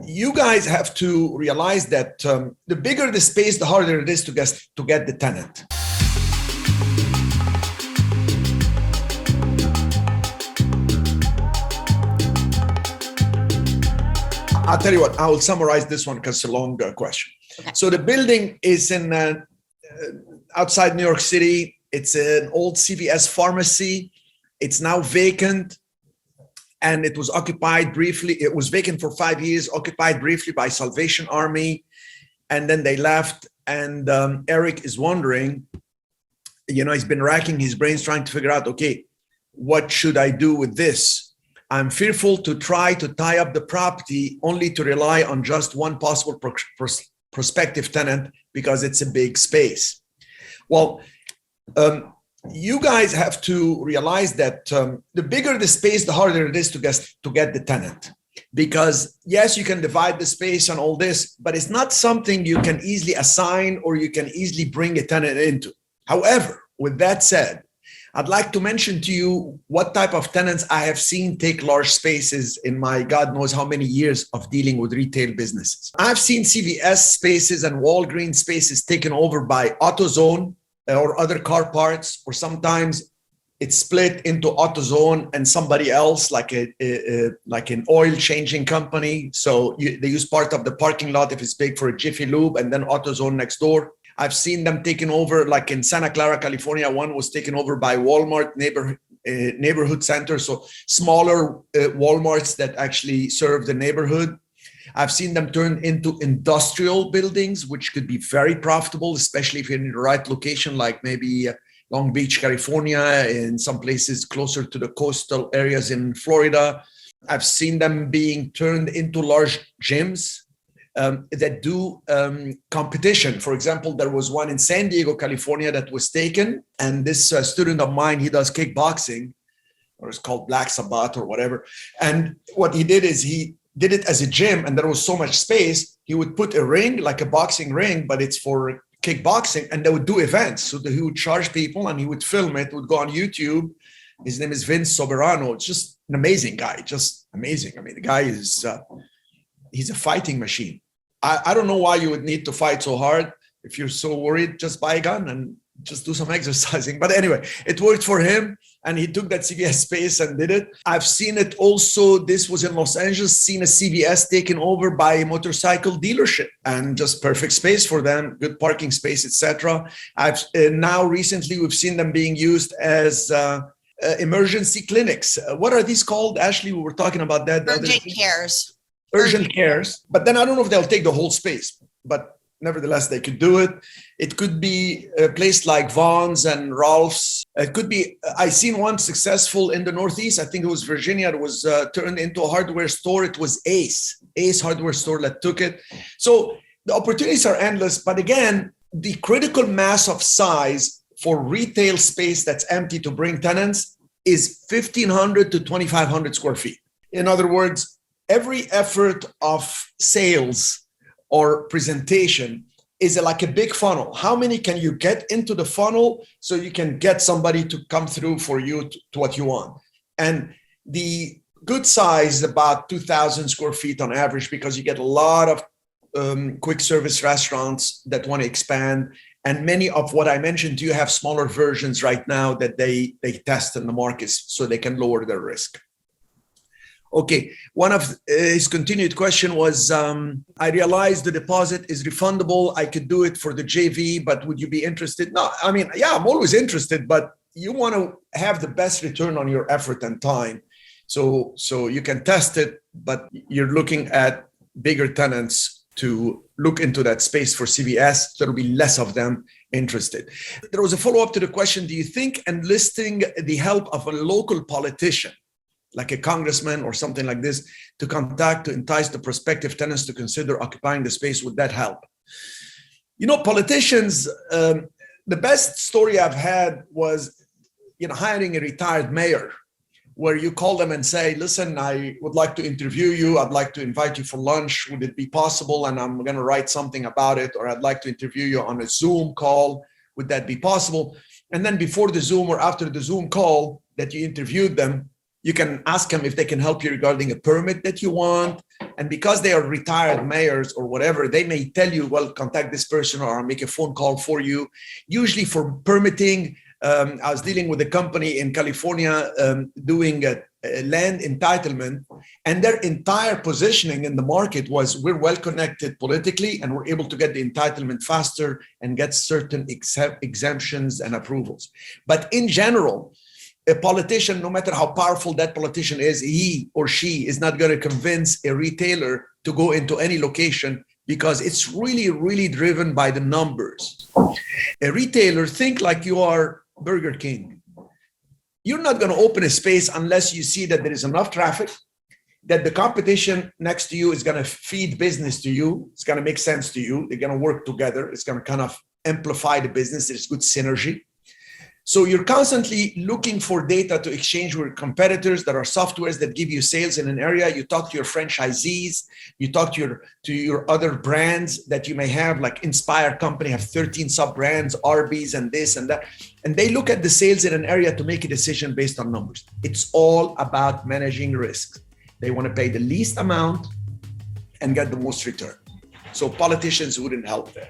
You guys have to realize that the bigger the space, the harder it is to get the tenant. I'll tell you what, I will summarize this one because it's a long question. Okay. So the building is in outside New York City. It's an old CVS pharmacy. It's now vacant. And it was occupied briefly. It was vacant for 5 years, occupied briefly by Salvation Army. And then they left. And Eric is wondering, he's been racking his brains trying to figure out, okay, what should I do with this? I'm fearful to try to tie up the property only to rely on just one possible prospective tenant because it's a big space. Well, you guys have to realize that the bigger the space, the harder it is to get the tenant. Because yes, you can divide the space and all this, but it's not something you can easily assign or you can easily bring a tenant into. However, with that said, I'd like to mention to you what type of tenants I have seen take large spaces in my God knows how many years of dealing with retail businesses. I've seen CVS spaces and Walgreens spaces taken over by AutoZone or other car parts, or sometimes it's split into AutoZone and somebody else, like an oil changing company. So they use part of the parking lot if it's big for a Jiffy Lube, and then AutoZone next door. I've seen them taken over, like in Santa Clara, California. One was taken over by Walmart neighborhood center, so smaller Walmarts that actually serve the neighborhood. I've seen them turn into industrial buildings, which could be very profitable, especially if you're in the right location, like maybe Long Beach, California, in some places closer to the coastal areas in Florida. I've seen them being turned into large gyms that do competition. For example, there was one in San Diego, California that was taken. And this student of mine, he does kickboxing, or it's called Black Sabbath or whatever. And what he did is he did it as a gym, and there was so much space, he would put a ring, like a boxing ring, but it's for kickboxing, and they would do events. So he would charge people and he would film it, would go on YouTube. His name is Vince Soberano. It's just an amazing guy, just amazing. I mean, the guy is, he's a fighting machine. I don't know why you would need to fight so hard. If you're so worried, just buy a gun and just do some exercising. But anyway, it worked for him, and he took that CVS space and did it. I've seen it also. This was in Los Angeles, seen a CVS taken over by a motorcycle dealership, and just perfect space for them, good parking space, etc. I've now recently we've seen them being used as emergency clinics. What are these called, Ashley? We were talking about that. Urgent cares. Urgent cares. But then I don't know if they'll take the whole space, but nevertheless, they could do it. It could be a place like Vaughn's and Ralph's. It could be, I seen one successful in the Northeast. I think it was Virginia. It was turned into a hardware store. It was Ace hardware store that took it. So the opportunities are endless. But again, the critical mass of size for retail space that's empty to bring tenants is 1,500 to 2,500 square feet. In other words, every effort of sales or presentation is like a big funnel. How many can you get into the funnel so you can get somebody to come through for you to what you want? And the good size is about 2,000 square feet on average, because you get a lot of quick service restaurants that want to expand. And many of what I mentioned to you have smaller versions right now that they test in the markets so they can lower their risk. Okay, one of his continued question was, I realized the deposit is refundable. I could do it for the JV, but would you be interested? No, I mean, yeah, I'm always interested, but you want to have the best return on your effort and time. So you can test it, but you're looking at bigger tenants to look into that space for CVS. There'll be less of them interested. There was a follow-up to the question, do you think enlisting the help of a local politician, like a congressman or something like this, to entice the prospective tenants to consider occupying the space, would that help? Politicians, the best story I've had was, hiring a retired mayor, where you call them and say, listen, I would like to interview you. I'd like to invite you for lunch. Would it be possible? And I'm going to write something about it. Or I'd like to interview you on a Zoom call. Would that be possible? And then before the Zoom or after the Zoom call that you interviewed them, you can ask them if they can help you regarding a permit that you want, And because they are retired mayors or whatever, they may tell you, well, contact this person or I'll make a phone call for you. Usually for permitting, I was dealing with a company in California doing a land entitlement, and their entire positioning in the market was we're well connected politically and we're able to get the entitlement faster and get certain exemptions and approvals. But in general, a politician, no matter how powerful that politician is, he or she is not going to convince a retailer to go into any location because it's really, really driven by the numbers. A retailer, think like you are Burger King. You're not going to open a space unless you see that there is enough traffic, that the competition next to you is going to feed business to you. It's going to make sense to you. They're going to work together. It's going to kind of amplify the business. There's good synergy. So you're constantly looking for data to exchange with competitors. There are softwares that give you sales in an area. You talk to your franchisees. You talk to your other brands that you may have, like Inspire Company have 13 sub-brands, Arby's and this and that. And they look at the sales in an area to make a decision based on numbers. It's all about managing risks. They want to pay the least amount and get the most return. So politicians wouldn't help there.